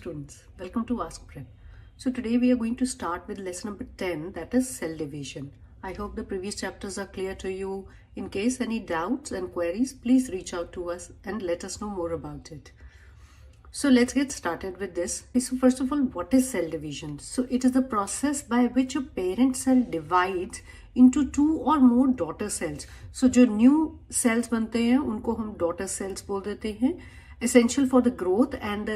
students, welcome to Ask Prep. So today we are going to start with lesson number 10, that is cell division. I hope the previous chapters are clear to you. In case any doubts and queries, please reach out to us and let us know more about it. So let's get started with this. So first of all, what is cell division? So it is the process by which a parent cell divides into two or more daughter cells. So जो new cells बनते हैं उनको हम daughter cells बोल देते हैं. Essential for the growth and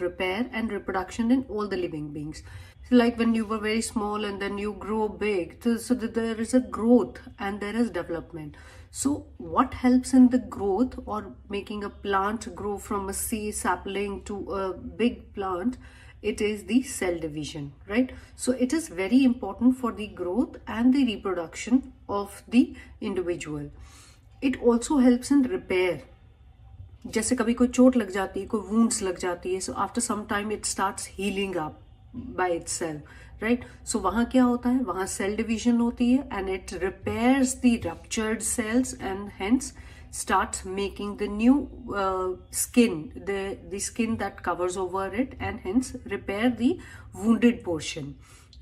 repair and reproduction in all the living beings. So like when you were very small and then you grow big, so that there is a growth and there is development. So what helps in the growth or making a plant grow from a seed sapling to a big plant? It is the cell division, right? So it is very important for the growth and the reproduction of the individual. It also helps in repair. जैसे कभी कोई चोट लग जाती है, कोई wounds लग जाती है, so after some time it starts healing up by itself, right? So वहाँ क्या होता है? वहाँ cell division होती है and it repairs the ruptured cells and hence starts making the new skin, the skin that covers over it, and hence repair the wounded portion.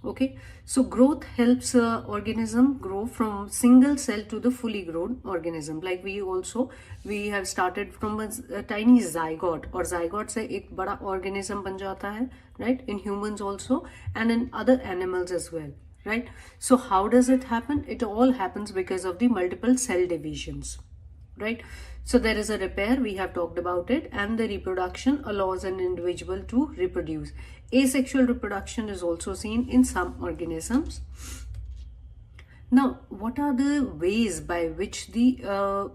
Okay, so growth helps organism grow from single cell to the fully grown organism. Like we have started from a tiny zygote, और zygote से एक बड़ा organism बन जाता है, right? In humans also and in other animals as well, right? So how does it happen? It all happens because of the multiple cell divisions, right? So there is a repair, we have talked about it, and the reproduction allows an individual to reproduce. Asexual reproduction is also seen in some organisms. Now, what are the ways by which the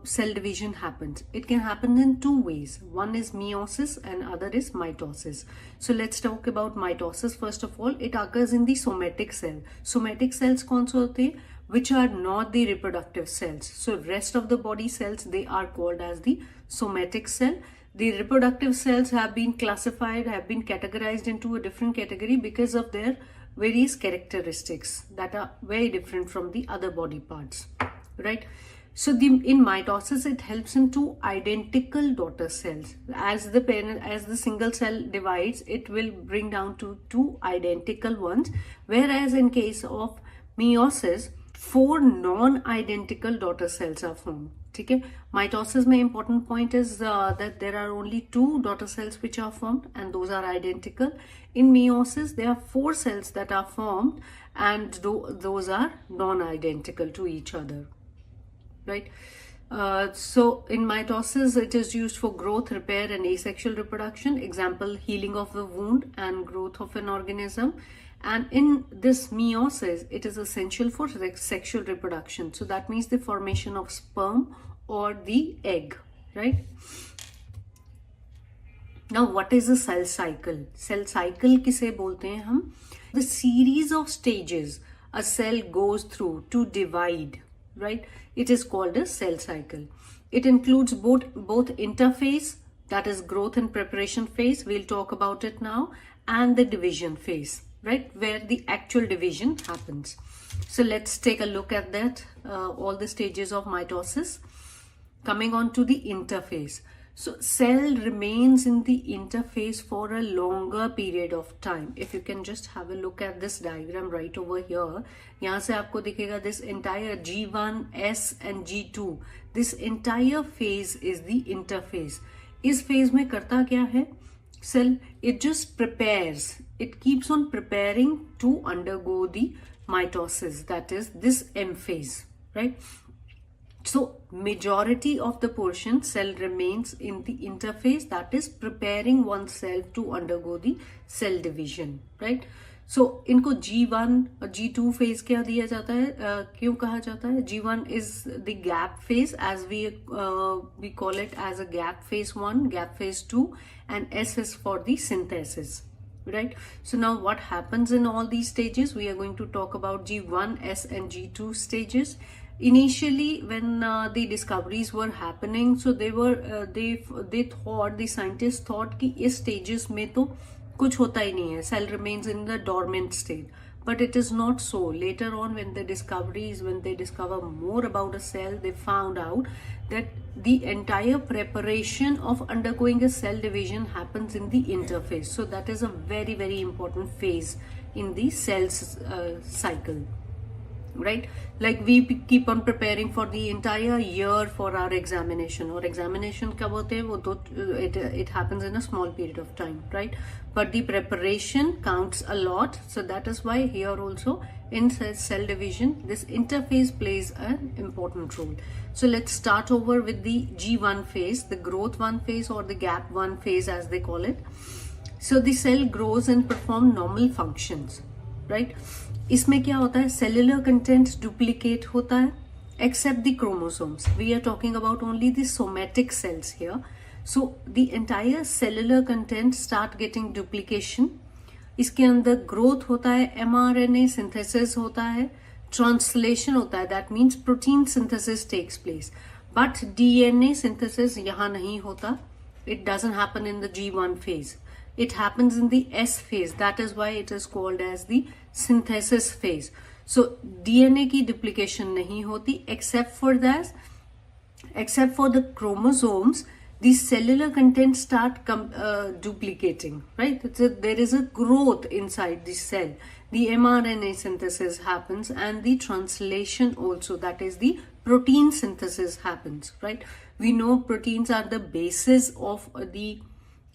cell division happens? It can happen in two ways. One is meiosis and other is mitosis. So let's talk about mitosis first of all. It occurs in the somatic cell. Somatic cells कौन से होते हैं? Which are not the reproductive cells. So rest of the body cells, they are called as the somatic cell. The reproductive cells have been classified, have been categorized into a different category because of their various characteristics that are very different from the other body parts, right? So in mitosis, it helps in two identical daughter cells. As the single cell divides, it will bring down to two identical ones. Whereas in case of meiosis, 4 non-identical daughter cells are formed. ठीक है, mitosis में important point is that there are only 2 daughter cells which are formed and those are identical. In meiosis, there are 4 cells that are formed and those are non-identical to each other, right? So in mitosis, it is used for growth, repair and asexual reproduction. Example, healing of the wound and growth of an organism. And in this meiosis, it is essential for sexual reproduction. So that means the formation of sperm or the egg, right? Now, what is a cell cycle? Cell cycle किसे बोलते हैं हम? The series of stages a cell goes through to divide, right? It is called a cell cycle. It includes both interphase, that is growth and preparation phase. We'll talk about it now, and the division phase, right, where the actual division happens. So let's take a look at that, all the stages of mitosis. Coming on to the interphase. So cell remains in the interphase for a longer period of time. If you can just have a look at this diagram right over here, यहाँ से आपको दिखेगा this entire G1, S and G2. This entire phase is the interphase. इस phase में करता क्या है? Cell, it just prepares. It keeps on preparing to undergo the mitosis, that is this M phase, right? So majority of the portion cell remains in the interphase, that is preparing oneself to undergo the cell division, right? So इनको G1 और G2 phase क्या दिया जाता है, क्यों कहा जाता है? G1 is the gap phase, as we call it as a gap phase 1, gap phase 2, and S is for the synthesis, right? So now what happens in all these stages? We are going to talk about G1, S and G2 stages. Initially, when the discoveries were happening, so they thought, the scientists thought कि इस stages में तो कुछ होता ही नहीं है, cell remains in the dormant state. but it is not so. Later on, when they discover more about a cell, they found out that the entire preparation of undergoing a cell division happens in the interphase. So that is a very, very important phase in the cell's cycle. Right, like we keep on preparing for the entire year for our examination, or examination kab hote hai, wo it happens in a small period of time, right? But the preparation counts a lot. So that is why here also in cell division this interphase plays an important role. So let's start over with the G1 phase, the growth 1 phase, or the gap 1 phase as they call it. So the cell grows and performs normal functions, right? इसमें क्या होता है, cellular content duplicate होता है except the chromosomes. We are talking about only the somatic cells here. So the entire cellular content start getting duplication. इसके अंदर growth होता है, mRNA सिंथेसिस होता है, ट्रांसलेशन होता है, that means protein synthesis takes place. But DNA synthesis यहाँ नहीं होता. It doesn't happen in the G1 phase. It happens in the S phase. That is why it is called as the synthesis phase. So DNA की duplication नहीं होती, except for the chromosomes, the cellular content start duplicating, right? There is a growth inside the cell. The mRNA synthesis happens, and the translation also, that is the protein synthesis happens, right? We know proteins are the basis of the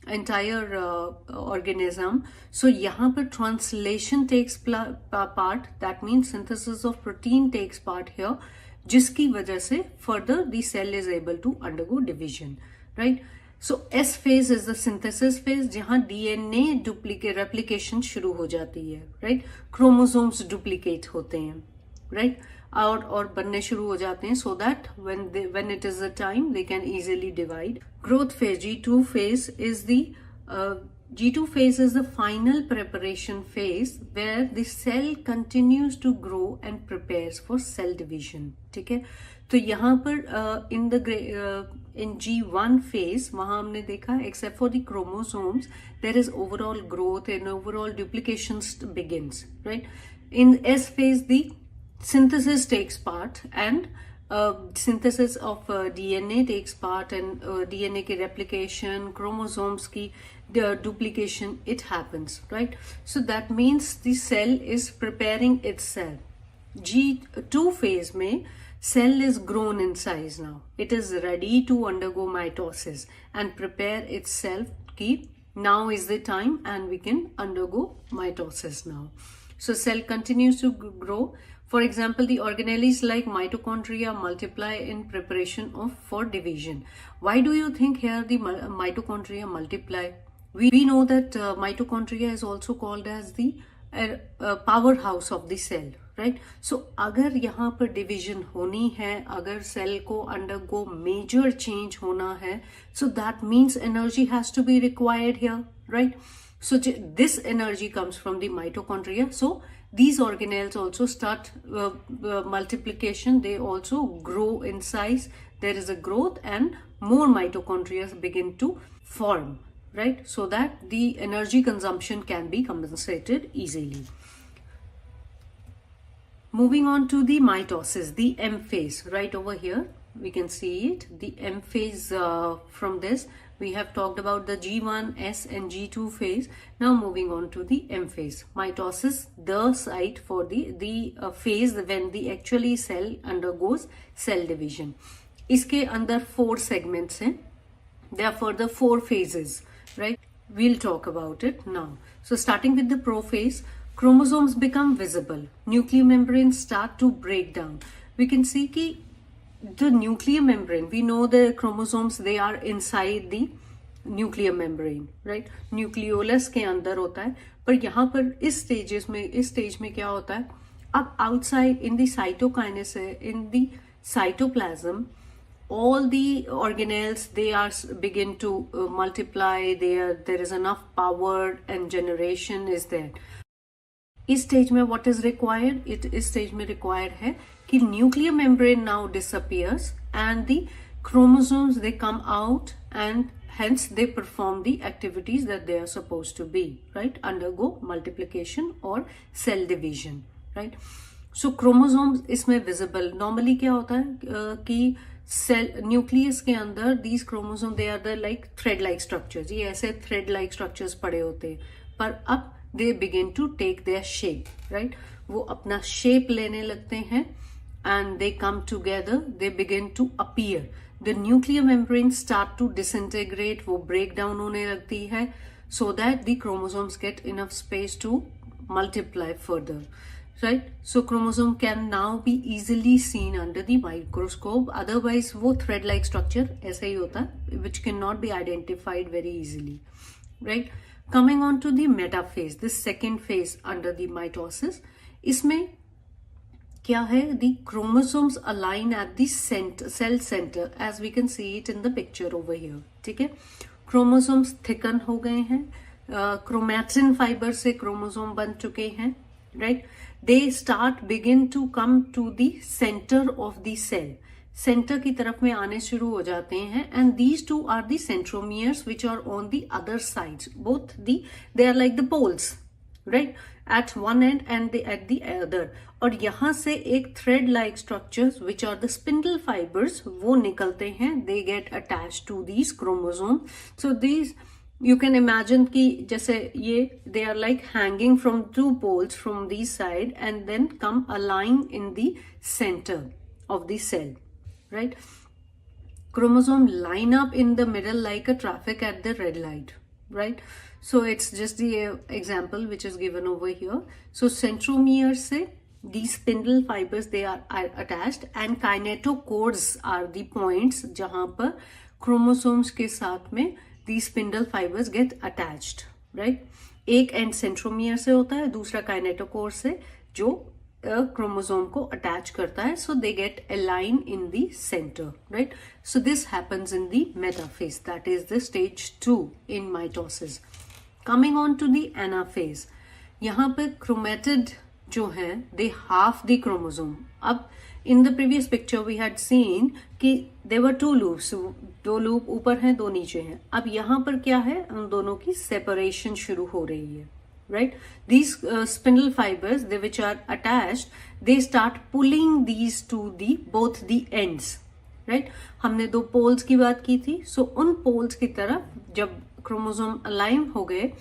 entire organism. So यहाँ पर translation takes part, that means synthesis of protein takes part here, जिसकी वजह से further the cell is able to undergo division, right? So S phase is the synthesis phase, जहाँ DNA replication शुरू हो जाती है, right? Chromosomes duplicate होते हैं, right? और बनने शुरू हो जाते हैं, so that when it is the time they can easily divide. Growth phase, G2 phase is the final preparation phase where the cell continues to grow and prepares for cell division. ठीक है, तो यहाँ पर in G1 phase वहाँ हमने देखा except for the chromosomes there is overall growth and overall duplications begins, right? In S phase the synthesis takes part, and synthesis of DNA takes part, and DNA की replication, chromosomes की duplication, it happens, right? So that means the cell is preparing itself. G2 phase में cell is grown in size now. It is ready to undergo mitosis and prepare itself ki now is the time and we can undergo mitosis now. So cell continues to grow. For example, the organelles like mitochondria multiply in preparation for division. Why do you think here the mitochondria multiply? We know that mitochondria is also called as the powerhouse of the cell, right? So अगर यहाँ पर division होनी है, अगर cell को undergo major change होना है, so that means energy has to be required here, right? So this energy comes from the mitochondria. So these organelles also start multiplication. They also grow in size. There is a growth and more mitochondria begin to form, right? So that the energy consumption can be compensated easily. Moving on to the mitosis, the M phase, right over here, we can see it. The M phase from this, we have talked about the G1, S and G2 phase. Now moving on to the M phase. Mitosis, the site for the phase when the actually cell undergoes cell division. इसके अंदर 4 segments हैं. There are further 4 phases, right? We'll talk about it now. So starting with the prophase, chromosomes become visible. Nuclear membranes start to break down. We can see कि the nuclear membrane, we know the chromosomes, they are inside the nuclear membrane, right? Nucleolus के अंदर होता है, पर यहाँ पर इस stage में क्या होता है? अब outside in the cytokinesis, in the cytoplasm, all the organelles, they are begin to multiply. There is enough power and generation is there. इस stage में what is required? इस stage में required है कि nuclear membrane now disappears and the chromosomes, they come out and hence they perform the activities that they are supposed to be, right? Undergo multiplication or cell division, right? So chromosomes इसमें visible. Normally क्या होता है कि cell nucleus के अंदर these chromosomes they are the like thread like structures. ये ऐसे thread like structures पड़े होते हैं, पर अब they begin to take their shape, right? वो अपना shape लेने लगते हैं and they come together, they begin to appear. The nuclear membranes start to disintegrate, वो break down होने लगती है, so that the chromosomes get enough space to multiply further. Right? So chromosome can now be easily seen under the microscope. Otherwise, वो thread-like structure ऐसा ही होता है, which cannot be identified very easily. Right? Coming on to the metaphase, this second phase under the mitosis, इसमें क्या है? The chromosomes align at the center, cell center, as we can see it in the picture over here. ठीक है? Chromosomes thicken हो गए हैं, chromatin fiber से chromosome बन चुके हैं, right? They begin to come to the center of the cell. Center की तरफ में आने शुरू हो जाते हैं, and these two are the centromeres which are on the other sides. They are like the poles, right? At one end and at the other. और यहाँ से एक thread-like structures which are the spindle fibers वो निकलते हैं. They get attached to these chromosomes. So these you can imagine कि जैसे ये they are like hanging from two poles from this side and then come align in the center of the cell, right? Chromosome line up in the middle like a traffic at the red light, right? So it's just the example which is given over here. So centromere से these spindle fibers they are attached and kinetochores are the points जहाँ पर chromosomes के साथ में these spindle fibers get attached, right? एक end centromere से होता है, दूसरा kinetochore से जो chromosome को attach करता है, so they get aligned in the center, right? So this happens in the metaphase, that is the stage 2 in mitosis. Coming on to the anaphase, यहाँ पे chromatid जो है they half the chromosome. अब in the previous picture we had seen कि there were two loops, दो loop ऊपर हैं दो नीचे हैं. अब यहाँ पर क्या है, उन दोनों की separation शुरू हो रही है, right? These spindle fibers they which are attached they start pulling these to the both the ends, right? हमने दो poles की बात की थी, so उन poles की तरफ जब chromosome align हो गए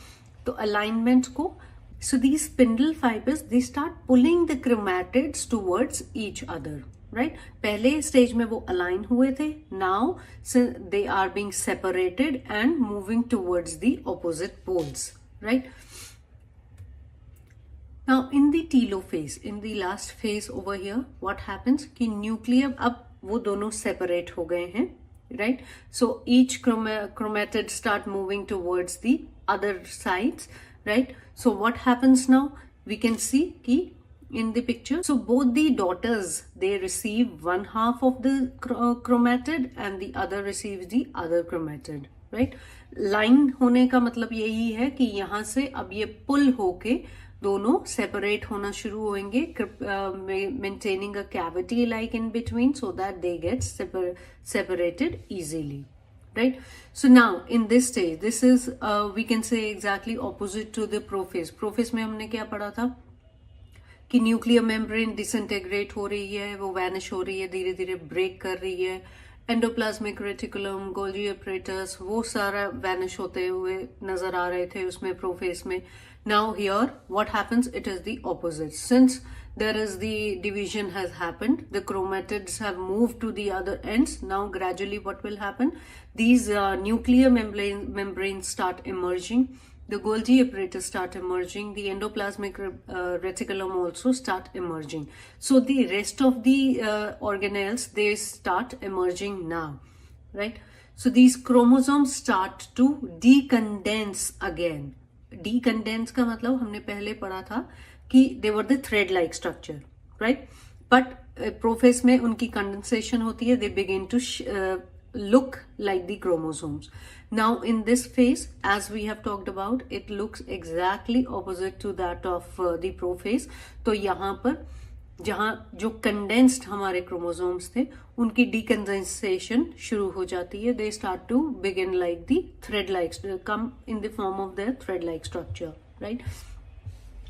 तो alignment को so these spindle fibers they start pulling the chromatids towards each other, right? पहले stage में वो align हुए थे, now they are being separated and moving towards the opposite poles, right? Now in the telophase, in the last phase over here, what happens कि nucleus अब वो दोनों separate हो गए हैं, right? So each chromatid start moving towards the other sides, right? So what happens now? We can see कि in the picture, so both the daughters they receive one half of the chromatid and the other receives the other chromatid, right? Line होने का मतलब यही है कि यहाँ से अब ये pull होके दोनों separate होना शुरू होंगे, maintaining a cavity like in between so that they get separated easily. Right? So now in this stage, this is we can say exactly opposite to the prophase. Prophase में हमने क्या पढ़ा था कि न्यूक्लियर मेम्ब्रेन डिसइंटेग्रेट हो रही है, वो वैनिश हो रही है, धीरे धीरे ब्रेक कर रही है. एंडोप्लाज्मिक रेटिकुलम, गोल्गी एपरेटस वो सारा वैनिश होते हुए नजर आ रहे थे उसमें प्रोफेस में. Now here what happens, it is the opposite. Since there is the division has happened, the chromatids have moved to the other ends. Now gradually what will happen, these nuclear membranes start emerging, the Golgi apparatus start emerging, the endoplasmic reticulum also start emerging. So the rest of the organelles they start emerging now, right? So these chromosomes start to decondense again. Decondense का मतलब हमने पहले पढ़ा था कि they were the thread-like structure, right? But prophase में उनकी condensation होती है, they begin to look like the chromosomes. Now in this phase, as we have talked about, it looks exactly opposite to that of the prophase. तो यहाँ पर जहाँ जो condensed हमारे क्रोमोसोम्स थे उनकी डीकंडेंसेशन शुरू हो जाती है. They start to begin like the thread like, come in the form of their thread like structure, right.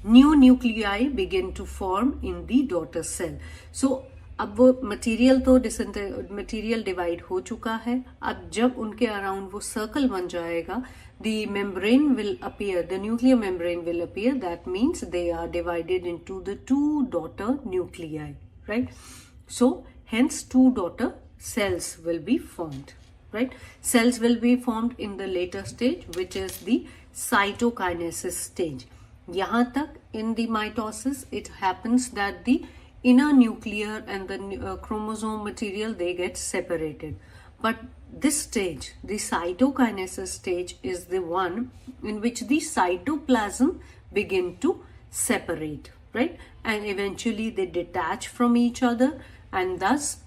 New nuclei begin to form in the daughter cell. So अब वो मटेरियल तो मटेरियल डिवाइड हो चुका है. अब जब उनके around वो सर्कल बन जाएगा, the membrane will appear, the nuclear membrane will appear. That means they are divided into the two daughter nuclei, right? So hence two daughter cells will be formed, right? Cells will be formed in the later stage, which is the cytokinesis stage. Yahan tak in the mitosis it happens that the inner nuclear and the chromosome material, they get separated. But this stage, the cytokinesis stage, is the one in which the cytoplasm begin to separate, right? And eventually they detach from each other, and thus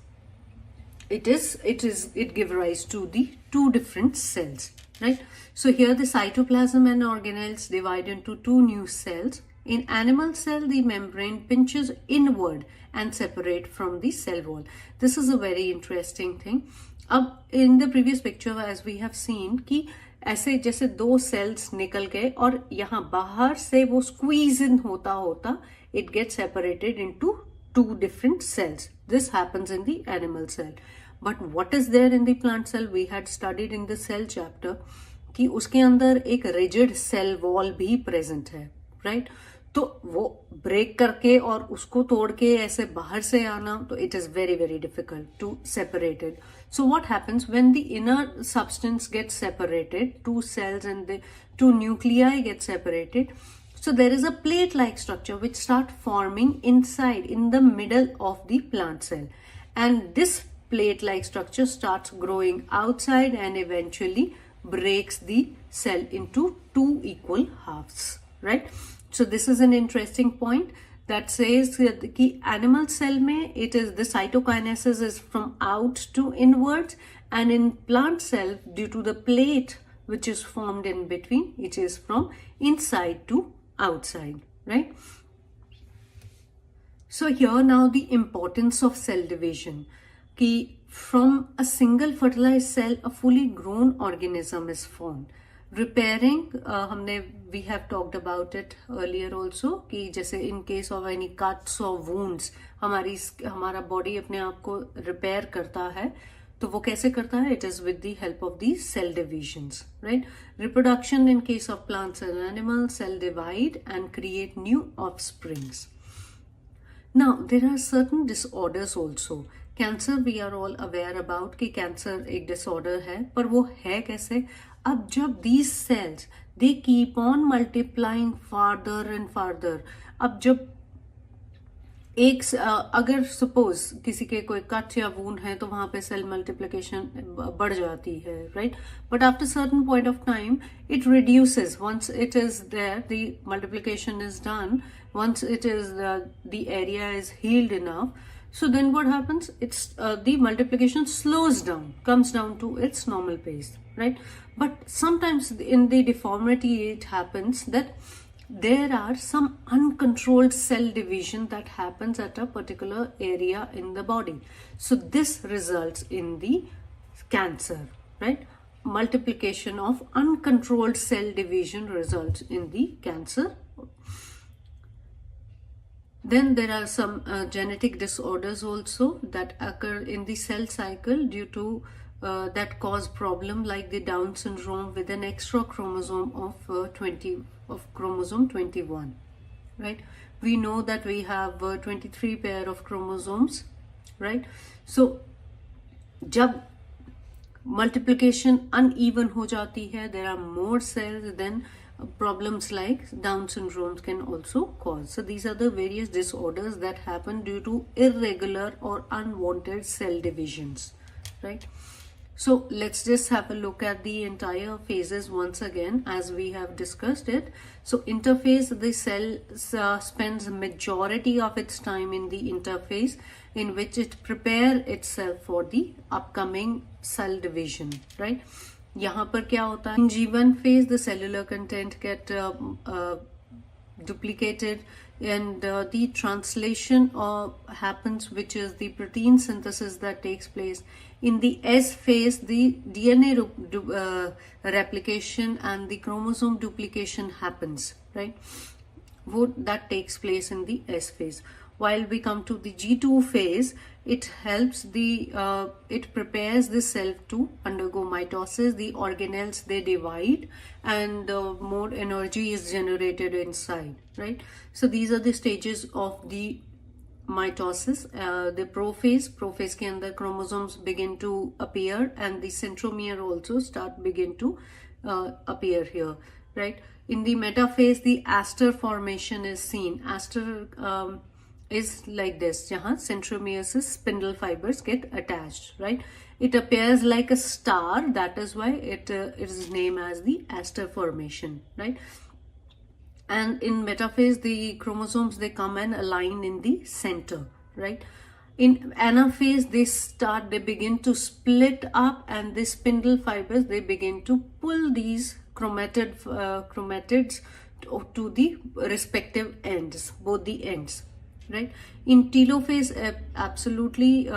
it give rise to the two different cells, right? So here the cytoplasm and organelles divide into two new cells. In animal cell, the membrane pinches inward and separate from the cell wall. This is a very interesting thing. अब in the previous picture as we have seen कि ऐसे जैसे दो cells निकल गए और यहाँ बाहर से वो squeeze in होता होता it gets separated into two different cells. This happens in the animal cell. But what is there in the plant cell? We had studied in the cell chapter कि उसके अंदर एक rigid cell wall भी present है, right? तो वो break करके और उसको तोड़ के ऐसे बाहर से आना, तो it is very very difficult to separate it. So what happens when the inner substance gets separated, two cells and the two nuclei get separated, so there is a plate like structure which start forming inside in the middle of the plant cell, and this plate like structure starts growing outside and eventually breaks the cell into two equal halves, right? So this is an interesting point that says that the animal cell mein it is the cytokinesis is from out to inwards, and in plant cell due to the plate which is formed in between, it is from inside to outside, right? So here now the importance of cell division, ki from a single fertilized cell a fully grown organism is formed. Repairing, हमने we have talked about it earlier also कि जैसे in case of any cuts or wounds हमारा body अपने आप को repair करता है, तो वो कैसे करता है? It is with the help of these cell divisions, right? Reproduction in case of plants and animals, cell divide and create new offsprings. Now there are certain disorders also. Cancer we are all aware about कि cancer एक disorder है, पर वो है कैसे? अब जब these cells they keep on multiplying farther and farther, अब जब एक अगर सपोज किसी के कोई कट या वूंड है तो वहां पे सेल मल्टीप्लिकेशन बढ़ जाती है, right? But after certain point of time it reduces. Once it is there the multiplication is done, once it is the area is healed enough, so then what happens? It's the multiplication slows down, comes down to its normal pace, right? But sometimes in the deformity it happens that there are some uncontrolled cell division that happens at a particular area in the body. So this results in the cancer, right? Multiplication of uncontrolled cell division results in the cancer. Then there are some genetic disorders also that occur in the cell cycle due to that cause problem like the Down syndrome with an extra chromosome of chromosome 21, right? We know that we have 23 pair of chromosomes, right? So jab multiplication uneven ho jati hai, there are more cells, then problems like Down syndrome can also cause. So these are the various disorders that happen due to irregular or unwanted cell divisions, right? So let's just have a look at the entire phases once again as we have discussed it. So interphase, the cell spends majority of its time in the interphase in which it prepare itself for the upcoming cell division, right? यहाँ पर क्या होता है? In G1 phase, the cellular content get duplicated. and the translation happens, which is the protein synthesis that takes place. In the S phase, the DNA replication and the chromosome duplication happens, right? That takes place in the S phase. While we come to the G2 phase, it helps it prepares the cell to undergo mitosis. The organelles, they divide, and more energy is generated inside, right? So these are the stages of the mitosis. The prophase के अंदर chromosomes begin to appear, and the centromere also begin to appear here, right? In the metaphase, the aster formation is seen. Aster is like this, jahan centromeres, spindle fibers get attached, right? It appears like a star, that is why it is named as the aster formation, right? And in metaphase, the chromosomes, they come and align in the center, right? In anaphase, they begin to split up, and the spindle fibers, they begin to pull these chromatids to the respective ends, both the ends, right? In telophase, absolutely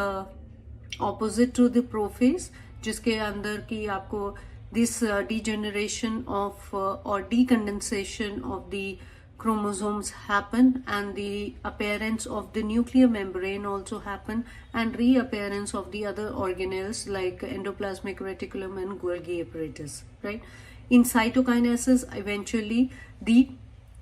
opposite to the prophase, जिसके अंदर की आपको this degeneration of or decondensation of the chromosomes happen, and the appearance of the nuclear membrane also happen, and reappearance of the other organelles like endoplasmic reticulum and Golgi apparatus, right? In cytokinesis, eventually the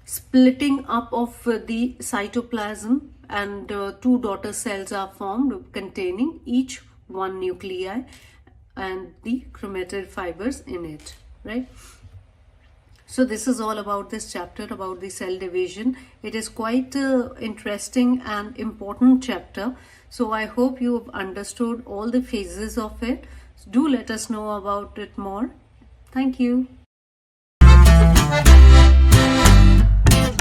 splitting up of the cytoplasm, and two daughter cells are formed containing each one nuclei and the chromatid fibers in it, right? So this is all about this chapter about the cell division. It is quite interesting and important chapter. So I hope you have understood all the phases of it. Do let us know about it more. Thank you.